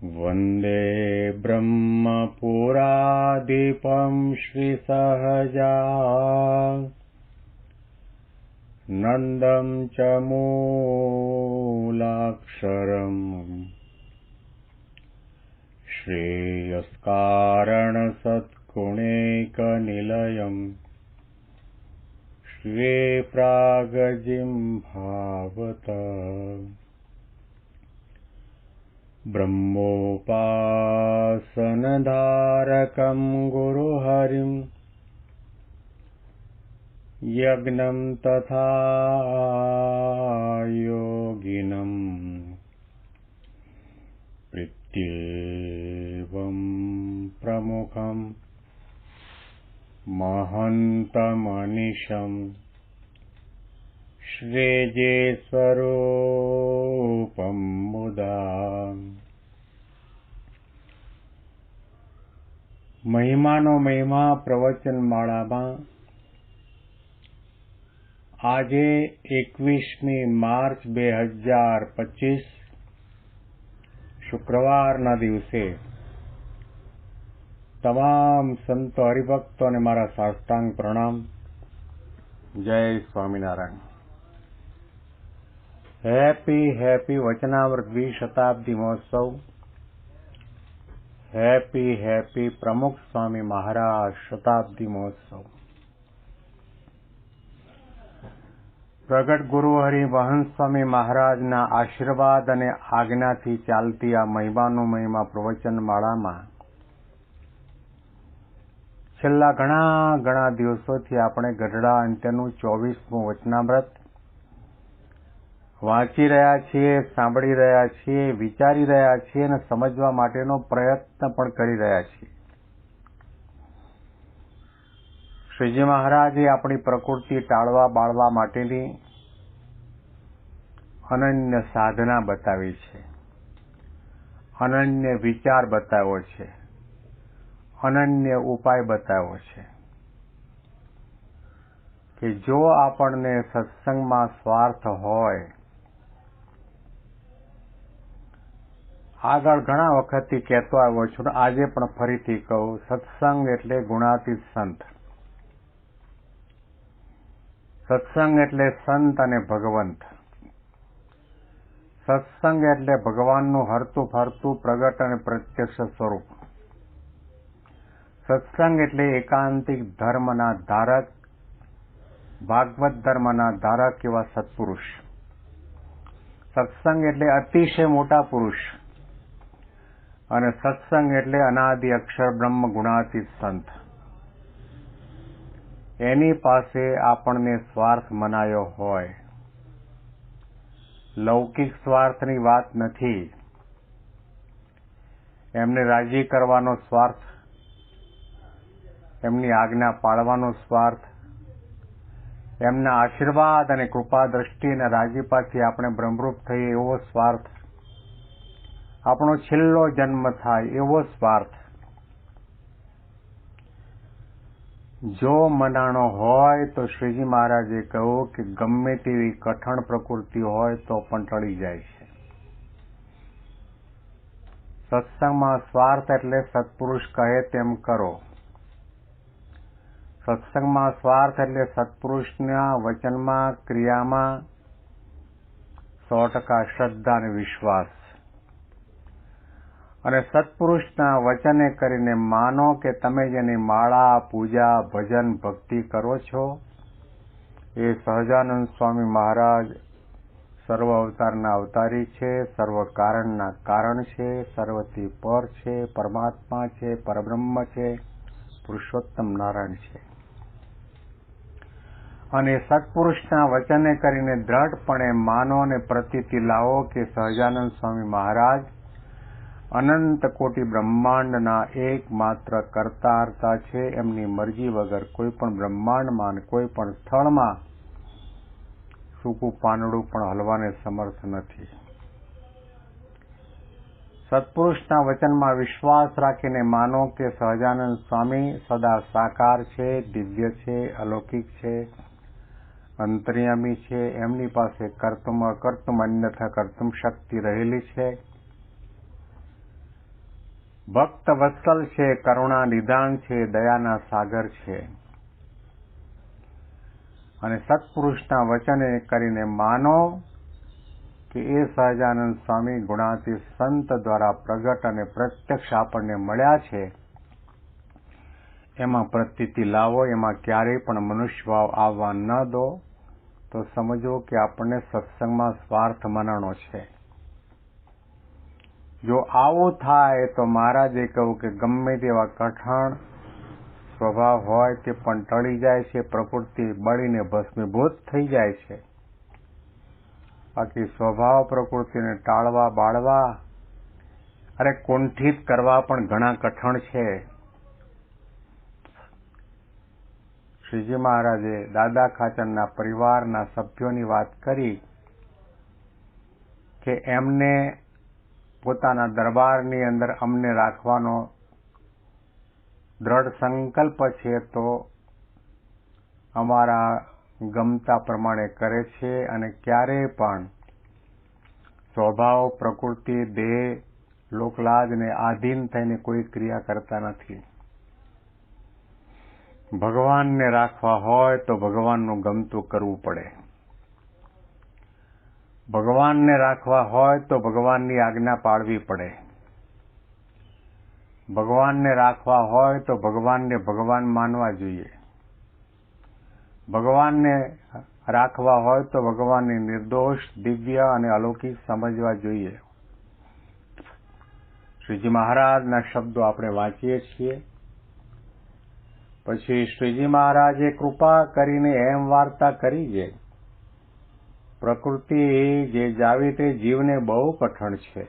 वन्दे ब्रह्मपुरादिपं श्रीसहजा नन्दं च मूलाक्षरम् श्रेयस्कारणसद्गुणैकनिलयम् श्रीप्रागजिह्वावत ब्रह्मोपासनधारकं गुरुहरिं यज्ञं तथा योगिनं प्रत्येवं प्रमुखं महन्तमनिशं श्रेये स्वरूपं मुदा। મહિમાનો મહિમા પ્રવચન માળામાં આજે 21મી માર્ચ 2025 શુક્રવારના દિવસે તમામ સંતો હરિભક્તોને મારા સાષ્ટાંગ પ્રણામ. જય સ્વામિનારાયણ. હેપી વચનામૃત દ્વિશતાબ્દી મહોત્સવ. હેપી પ્રમુખ સ્વામી મહારાજ શતાબ્દી મહોત્સવ. પ્રગટ ગુરુ હરિવંશ સ્વામી મહારાજના આશીર્વાદ અને આજ્ઞાથી ચાલતી આ મહિમાનો મહિમા પ્રવચન માળામાં છેલ્લા ઘણા દિવસોથી આપણે ગઢડા અંત્યનું 24મું વચનામૃત વાંચી રહ્યા છીએ, સાંભળી રહ્યા છીએ, વિચારી રહ્યા છીએ અને સમજવા માટેનો પ્રયત્ન પણ કરી રહ્યા છીએ. શ્રીજી મહારાજે આપણી પ્રકૃતિ ટાળવા બાળવા માટેની અનન્ય સાધના બતાવી છે, અનન્ય વિચાર બતાવ્યો છે, અનન્ય ઉપાય બતાવ્યો છે કે જો આપણને સત્સંગમાં સ્વાર્થ હોય, આગળ ઘણા વખતથી કહેતો આવ્યો છું, આજે પણ ફરીથી કહું, સત્સંગ એટલે ગુણાતીત સંત. સત્સંગ એટલે સંત અને ભગવંત. સત્સંગ એટલે ભગવાનનું હરતું ફરતું પ્રગટ અને પ્રત્યક્ષ સ્વરૂપ. સત્સંગ એટલે એકાંતિક ધર્મના ધારક, ભાગવત ધર્મના ધારક એવા સત્પુરુષ. સત્સંગ એટલે અતિશય મોટા પુરુષ અને સત્સંગ એટલે અનાદિ અક્ષર બ્રહ્મ ગુણાતીત સંત. એની પાસે આપણને સ્વાર્થ મનાયો હોય. લૌકિક સ્વાર્થની વાત નથી. એમને રાજી કરવાનો સ્વાર્થ, એમની આજ્ઞા પાળવાનો સ્વાર્થ, એમના આશીર્વાદ અને કૃપા દ્રષ્ટિ અને રાજીપાથી આપણે બ્રહ્મરૂપ થઈએ એવો સ્વાર્થ, આપણો છેલ્લો જન્મ થાય એવો સ્વાર્થ જો મનાણો હોય તો શ્રીજી મહારાજે કહ્યું કે ગમે તેવી કઠણ પ્રકૃતિ હોય તો પણ ટળી જાય છે. સત્સંગમાં સ્વાર્થ એટલે સત્પુરુષ કહે તેમ કરો. સત્સંગમાં સ્વાર્થ એટલે સત્પુરુષના વચનમાં, ક્રિયામાં 100% શ્રદ્ધા અને વિશ્વાસ. અને સત્પુરુષના વચને કરીને માનો કે તમે જેની માળા, પૂજા, ભજન, ભક્તિ કરો છો એ સહજાનંદ સ્વામી મહારાજ સર્વ અવતારના અવતારી છે, સર્વ કારણના કારણ છે, સર્વથી પર છે, પરમાત્મા છે, પરબ્રહ્મ છે, પુરુષોત્તમ નારાયણ છે. અને સત્પુરુષના વચને કરીને દ્રઢપણે માનો અને પ્રતીતિ લાવો કે સહજાનંદ સ્વામી મહારાજ અનંત કોટી બ્રહ્માંડના એકમાત્ર કર્તા હર્તા છે. એમની મરજી વગર કોઈ પણ બ્રહ્માંડમાં અને કોઈ પણ સ્થળમાં સૂકું પાંદડું પણ હલવાને સમર્થ નથી. સત્પુરુષના વચનમાં વિશ્વાસ રાખીને માનો કે સહજાનંદ સ્વામી સદા સાકાર છે, દિવ્ય છે, અલૌકિક છે, અંતર્યામી છે. એમની પાસે કર્તુમ અકર્તુમ અન્યથા કર્તુમ શક્તિ રહેલી છે. ભક્ત વત્સલ છે, કરુણા નિધાન છે, દયાના સાગર છે. અને સત્પુરુષના વચને કરીને માનો કે એ સહજાનંદ સ્વામી ગુણાતીત સંત દ્વારા પ્રગટ અને પ્રત્યક્ષ આપણને મળ્યા છે. એમાં પ્રતીતિ લાવો, એમાં ક્યારેય પણ મનુષ્ય ભાવ આવવા ન દો, તો સમજો કે આપણને સત્સંગમાં સ્વાર્થ મનાણો છે. જો આવું થાય તો મહારાજે કહ્યું કે ગમે તેવા કઠણ સ્વભાવ હોય તે પણ ટળી જાય છે, પ્રકૃતિ બળીને ભસ્મીભૂત થઈ જાય છે. બાકી સ્વભાવ પ્રકૃતિને ટાળવા બાળવા, અરે કુંઠિત કરવા પણ ઘણા કઠણ છે. શ્રીજી મહારાજે દાદા ખાચરના પરિવારના સભ્યોની વાત કરી કે એમને પોતાના દરબારની અંદર અમને રાખવાનો દ્રઢ સંકલ્પ છે, તો અમારા ગમતા પ્રમાણે કરે છે અને ક્યારેય પણ સ્વભાવ પ્રકૃતિ દેહ લોકલાજને આધીન થઈને કોઈ ક્રિયા કરતા નથી. ભગવાનને રાખવા હોય તો ભગવાનનું ગમતું કરવું પડે. ભગવાનને રાખવા હોય તો ભગવાનની આજ્ઞા પાળવી પડે. ભગવાનને રાખવા હોય તો ભગવાનને ભગવાન માનવા જોઈએ. ભગવાનને રાખવા હોય તો ભગવાનને નિર્દોષ, દિવ્ય અને અલૌકિક સમજવા જોઈએ. શ્રીજી મહારાજના શબ્દો આપણે વાંચીએ છીએ. પછી શ્રીજી મહારાજે કૃપા કરીને એમ વાર્તા કરી છે, પ્રકૃતિ જે જાવી તે જીવને બહુ કઠણ છે.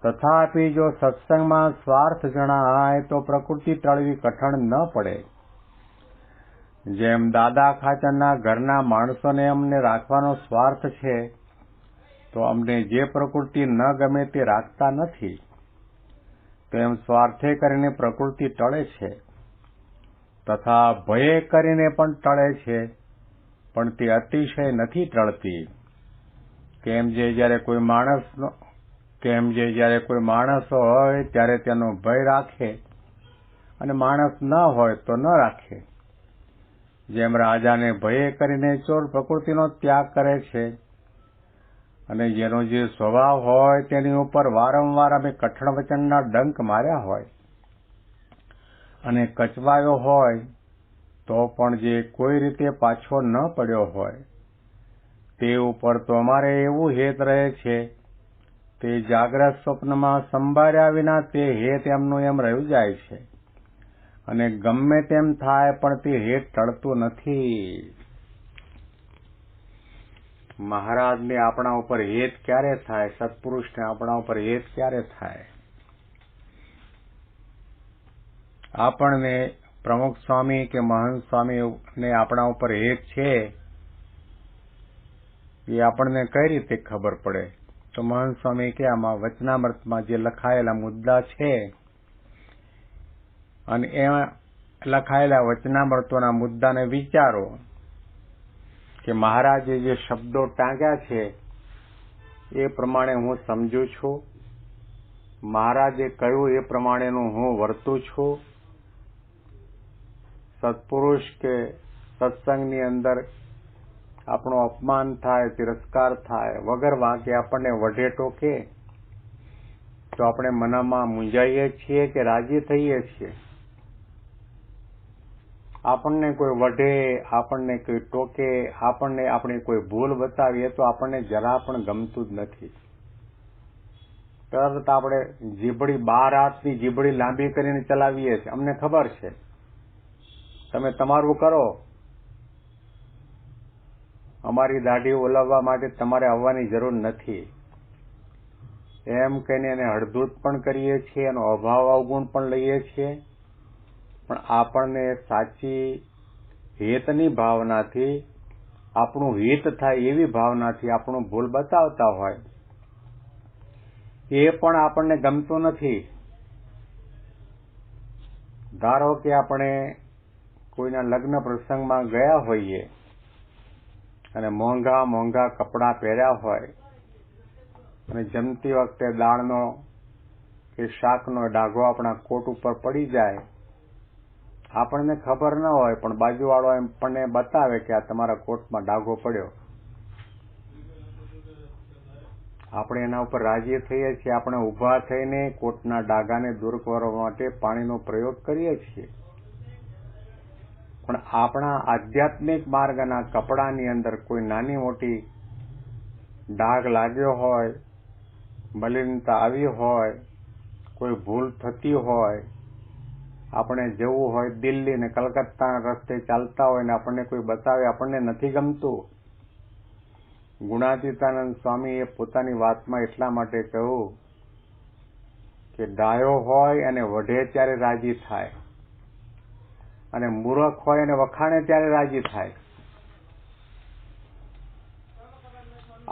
તથાપિ જો સત્સંગમાં સ્વાર્થ જણાય તો પ્રકૃતિ ટળવી કઠણ ન પડે. જેમ દાદા ખાચરના ઘરના માણસોને અમને રાખવાનો સ્વાર્થ છે, તો અમને જે પ્રકૃતિ ન ગમે તે રાખતા નથી. તેમ સ્વાર્થે કરીને પ્રકૃતિ ટળે છે, તથા ભયે કરીને પણ ટળે છે, પણ તે અતિશય નથી ટળતી. કેમ જે જ્યારે કોઈ માણસ હોય ત્યારે તેનો ભય રાખે અને માણસ ન હોય તો ન રાખે. જેમ રાજાને ભયે કરીને ચોર પ્રકૃતિનો ત્યાગ કરે છે, અને જેનો જે સ્વભાવ હોય તેની ઉપર વારંવાર અમે કઠણ વચનના ડંક માર્યા હોય અને કચવાયો હોય તો પણ જે કોઈ રીતે પાછો ન પડ્યો હોય, તે ઉપર તો અમારે એવું હેત રહે છે, તે જાગ્રત સ્વપ્નમાં સંભાળ્યા વિના તે હેત એમનું એમ રહ્યું જાય છે, અને ગમે તેમ થાય પણ તે હેત ટળતું નથી. મહારાજને આપણા ઉપર હેત ક્યારે થાય? સત્પુરુષને આપણા ઉપર હેત ક્યારે થાય? આપણને પ્રમુખ સ્વામી કે મહંત સ્વામીને આપણા ઉપર હેત છે એ આપણને કઈ રીતે ખબર પડે? તો મહંત સ્વામી કે આમાં વચનામૃતમાં જે લખાયેલા મુદ્દા છે અને એ લખાયેલા વચનામૃતોના મુદ્દાને વિચારો કે મહારાજે જે શબ્દો ટાંગ્યા છે એ પ્રમાણે હું સમજુ છું, મહારાજે કહ્યું એ પ્રમાણેનું હું વર્તું છું. સત્પુરુષ કે સત્સંગની અંદર આપણું અપમાન થાય, તિરસ્કાર થાય, વગર વાંકે આપણને વઢે ટોકે તો આપણે મનમાં મૂંઝાઈએ છીએ કે રાજી થઈએ છીએ? આપણને કોઈ વઢે, આપણને કોઈ ટોકે, આપણને આપણી કોઈ ભૂલ બતાવીએ તો આપણને જરા પણ ગમતું જ નથી. તરત આપણે જીભડી 12 હાથની જીભડી લાંબી કરીને ચલાવીએ છીએ. અમને ખબર છે, તમે તમારું કરો, અમારી દાઢી ઓલવવા માટે તમારે આવવાની જરૂર નથી, એમ કહીને એને હળધૂત પણ કરીએ છીએ, એનો અભાવ અવગુણ પણ લઈએ છીએ. પણ આપણને સાચી હિતની ભાવનાથી, આપણું હિત થાય એવી ભાવનાથી આપણું ભૂલ બતાવતા હોય, એ પણ આપણને ગમતું નથી. ધારો કે આપણે કોઈના લગ્ન પ્રસંગમાં ગયા હોઈએ અને મોંઘા મોંઘા કપડાં પહેર્યા હોય અને જમતી વખતે દાળનો કે શાકનો ડાઘો આપણા કોટ ઉપર પડી જાય, આપણને ખબર ન હોય પણ બાજુવાળો આપણને બતાવે કે આ તમારા કોટમાં ડાઘો પડ્યો, આપણે એના ઉપર રાજી થઈએ છીએ. આપણે ઊભા થઈને કોટના ડાઘાને દૂર કરવા માટે પાણીનો પ્રયોગ કરીએ છીએ. પણ આપણા આધ્યાત્મિક માર્ગના કપડાની અંદર કોઈ નાની મોટી ડાઘ લાગ્યો હોય, મલિનતા આવી હોય, કોઈ ભૂલ થતી હોય, આપણે જવું હોય દિલ્હી ને કલકત્તાના રસ્તે ચાલતા હોય ને આપણને કોઈ બતાવે, આપણને નથી ગમતું. ગુણાતીતાનંદ સ્વામીએ પોતાની વાતમાં એટલા માટે કહ્યું કે ડાયો હોય અને વઢે ત્યારે રાજી થાય, અને મૂર્ખ હોય અને વખાણે ત્યારે રાજી થાય.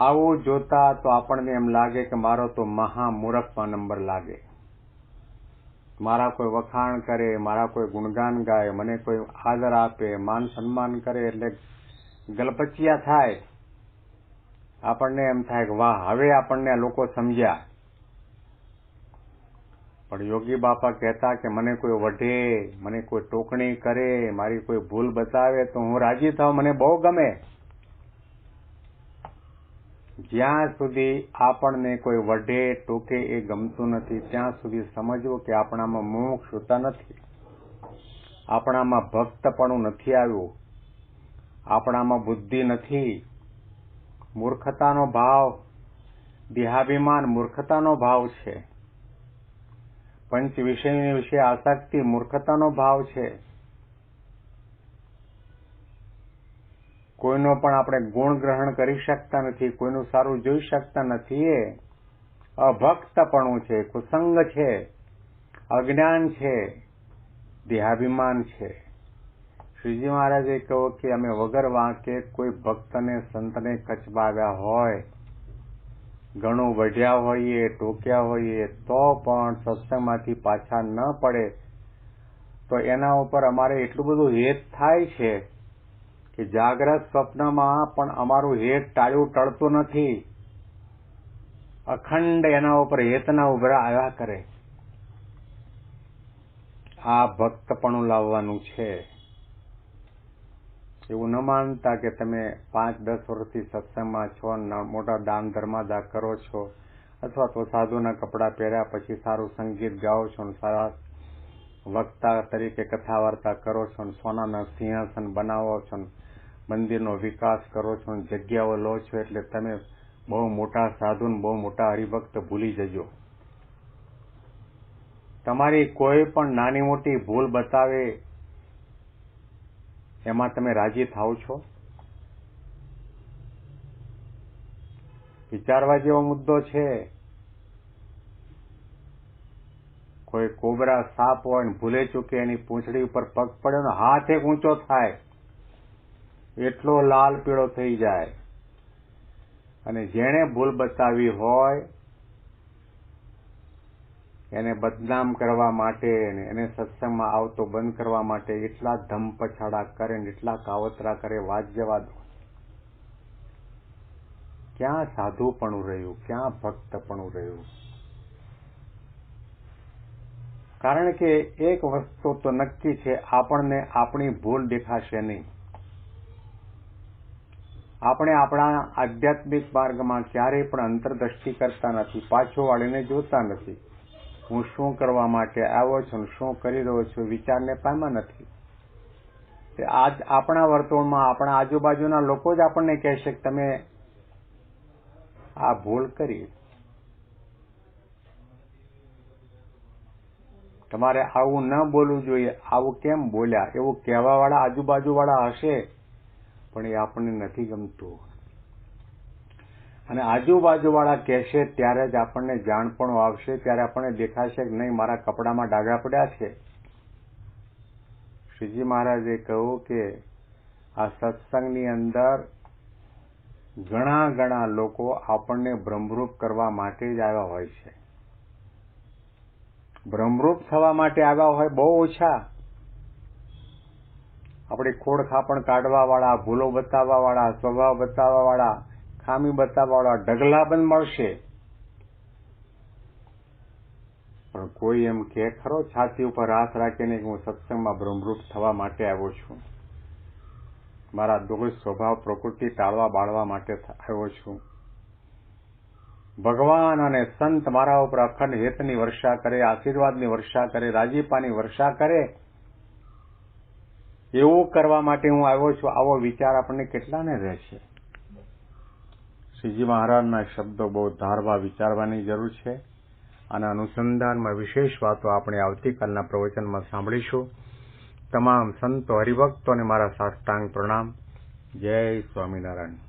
આવું જોતા તો આપણને એમ લાગે કે મારો તો મહામૂર્ખમાં નંબર લાગે. મારા કોઈ વખાણ કરે, મારા કોઈ ગુણગાન ગાય, મને કોઈ આદર આપે, માન સન્માન કરે એટલે ગલપચિયા થાય. આપણને એમ થાય કે વાહ, હવે આપણને લોકો સમજ્યા. પણ યોગી બાપા કહેતા કે મને કોઈ વઢે, મને કોઈ ટોકણી કરે, મારી કોઈ ભૂલ બતાવે તો હું રાજી થાઉં, મને બહુ ગમે. જ્યાં સુધી આપણને કોઈ વઢે ટોકે એ ગમતું નથી ત્યાં સુધી સમજવું કે આપણામાં મુમુક્ષુતા નથી, આપણામાં ભક્તપણું નથી આવ્યું, આપણામાં બુદ્ધિ નથી. મૂર્ખતાનો ભાવ, દેહાભિમાન મૂર્ખતાનો ભાવ છે. પંચ વિષયની વિશે આસક્તિ મૂર્ખતાનો ભાવ છે. કોઈનો પણ આપણે ગુણ ગ્રહણ કરી શકતા નથી, કોઈનું સારું જોઈ શકતા નથી. એ અભક્તપણું છે, કુસંગ છે, અજ્ઞાન છે, દેહાભિમાન છે. શ્રીજી મહારાજે કહ્યું કે અમે વગર વાંકે કોઈ ભક્તને સંતને કચબાવ્યા હોય, ઘણું વઢ્યા હોઈએ, ટોક્યા હોઈએ, તો પણ સત્સંગમાંથી પાછા ન પડે તો એના ઉપર અમારે એટલું બધું હેત થાય છે કે જાગ્રત સ્વપ્નમાં પણ અમારું હેત ટાળ્યું ટળતું નથી. અખંડ એના ઉપર હેતના ઉભરા આવ્યા કરે. આ ભક્તપણું લાવવાનું છે. એવું ન માનતા કે તમે 5-10 વર્ષથી સત્સંગમાં છો, મોટા દાન ધર્માદા કરો છો, અથવા તો સાધુના કપડાં પહેર્યા પછી સારું સંગીત ગાઓ છો, સારા વક્તા તરીકે કથા વાર્તા કરો છો, સોનાના સિંહાસન બનાવો છો, મંદિરનો વિકાસ કરો છો, જગ્યાઓ લો છો એટલે તમે બહુ મોટા સાધુ, બહુ મોટા હરિભક્ત ભૂલી જજો. તમારી કોઈ પણ નાની મોટી ભૂલ બતાવે એમાં તમે રાજી થાવ છો? વિચારવા જેવો મુદ્દો છે. કોઈ કોબરા સાપ હોય ને ભૂલે ચૂકે એની પૂંછડી ઉપર પગ પડ્યો ને હાથ એક ઊંચો થાય, એટલો લાલ પીળો થઈ જાય. અને જેણે ભૂલ બતાવી હોય એને બદનામ કરવા માટે, એને સત્સંગમાં આવતો બંધ કરવા માટે એટલા ધમપછાડા કરે ને એટલા કાવતરા કરે, વાત જવા દો. ક્યાં સાધુપણું રહ્યું, ક્યાં ભક્તપણું રહ્યું? કારણ કે એક વસ્તુ તો નક્કી છે, આપણને આપણી ભૂલ દેખાશે નહીં. આપણે આપણા આધ્યાત્મિક માર્ગમાં ક્યારેય પણ અંતરદ્રષ્ટિ કરતા નથી, પાછો વાળીને જોતા નથી. હું શું કરવા માટે આવ્યો છું, શું કરી રહ્યો છું, વિચારને પામ્યા નથી. આજ આપણા વર્તુળમાં આપણા આજુબાજુના લોકો જ આપણને કહેશે કે તમે આ ભૂલ કરી, તમારે આવું ન બોલવું જોઈએ, આવું કેમ બોલ્યા, એવું કહેવાવાળા આજુબાજુવાળા હશે, પણ એ આપણને નથી ગમતું. અને આજુબાજુવાળા કહેશે ત્યારે જ આપણને જાણપણું આવશે, ત્યારે આપણને દેખાશે કે નહીં, મારા કપડામાં ડાઘા પડ્યા છે. શ્રીજી મહારાજે કહ્યું કે આ સત્સંગની અંદર ઘણા લોકો આપણને ભ્રમરૂપ કરવા માટે જ આવ્યા હોય છે. ભ્રમરૂપ થવા માટે આવ્યા હોય બહુ ઓછા. આપણી ખોડ ખાપણ કાઢવા વાળા, ભૂલો બતાવવા વાળા, સ્વભાવ બતાવવા વાળા, ખામી બતાવવા વાળા ઢગલાબંધ મળશે. પણ કોઈ એમ કે ખરો છાતી ઉપર હાથ રાખીને કે હું સત્સંગમાં બ્રહ્મરૂપ થવા માટે આવ્યો છું, મારા દોષ સ્વભાવ પ્રકૃતિ ટાળવા બાળવા માટે આવ્યો છું. ભગવાન અને સંત મારા ઉપર અખંડ હેતની વર્ષા કરે, આશીર્વાદની વર્ષા કરે, રાજીપાની વર્ષા કરે, એવું કરવા માટે હું આવ્યો છું. આવો વિચાર આપણને કેટલાને રહેશે? શ્રીજી મહારાજના શબ્દો બહુ ધારવા વિચારવાની જરૂર છે. આના અનુસંધાનમાં વિશેષ વાતો આપણે આવતીકાલના પ્રવચનમાં સાંભળીશું. તમામ સંતો હરિભક્તોને મારા સાષ્ટાંગ પ્રણામ. જય સ્વામિનારાયણ.